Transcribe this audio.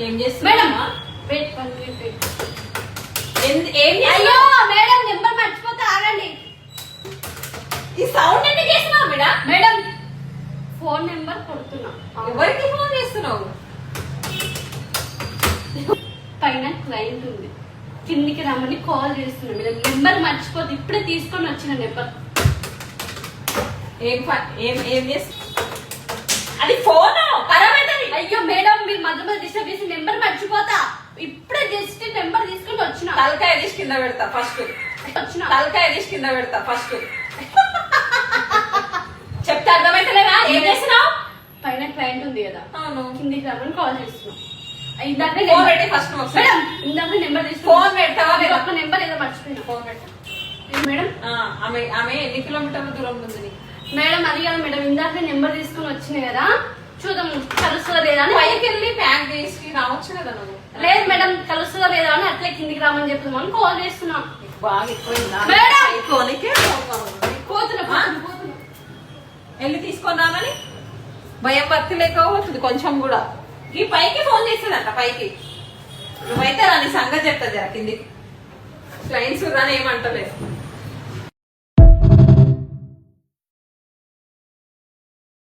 ఏం చేస్తున్నా మేడం అయ్యో మేడం నెంబర్ మర్చిపోతే ఆగండి. ఈ సౌండ్ ఎందుకు చేస్తున్నావు మేడం? మేడం ఫోన్ నెంబర్ కొడుతున్నా. ఎవరికి ఫోన్ చేస్తున్నావు? పైన క్లయింట్ ఉంది, కిందికి రమ్మని కాల్ చేస్తున్నా మేడం. నెంబర్ మర్చిపోతే ఇప్పుడే తీసుకొని వచ్చిన నెంబర్. ఏం చేస్తా? అది ఫోన్ ఖరాబ్ అవుతుంది. అయ్యో మేడం మీరు మధ్య మధ్య డిస్టర్బ్ చేసి నెంబర్ మర్చిపోతా. ఇప్పుడే జస్ట్ నెంబర్ తీసుకొని వచ్చిన. తలకాయ తీసి కింద పెడతా ఫస్ట్. తలకాయ తీసి కింద పెడతా ఫస్ట్. చెప్తే అర్థమైతలేదా? ఏం చేస్తున్నావు? పైన క్లయింట్ ఉంది కదా, అవును, కిందికి రమ్మని కాల్ చేస్తున్నాం. ఇందాక ఫస్ట్ మేడం ఇందాక నెంబర్ తీసుకుని ఫోన్ పెడతావా? ఒక నెంబర్ ఏదో మర్చిపోయినా. ఫోన్ పెట్టా మేడం. ఆమె ఎన్ని కిలోమీటర్ల దూరం ఉంది? మేడం అది కాదు మేడం, ఇందాక నెంబర్ తీసుకుని వచ్చినాయి కదా, చూద్దాం కలుస్తుందా లేదా అని. పైకి వెళ్ళి ప్యాక్ చేసి రావచ్చు కదా నువ్వు. లేదు మేడం కలుస్తుందా లేదా అని అట్లే కిందికి రామని చెప్తున్నామని కాల్ చేస్తున్నాం. బాగా ఎక్కువైందా మేడం? పోతున్నా వెళ్ళి తీసుకొని రామని భయం భక్తి లేకపోతుంది కొంచెం కూడా. ఈ పైకి ఫోన్ చేస్తుందంట పైకి. నువ్వైతే రాని సంగతి చెప్తా జర కిందికి. క్లయింట్స్ రాని ఏమంటలేదు.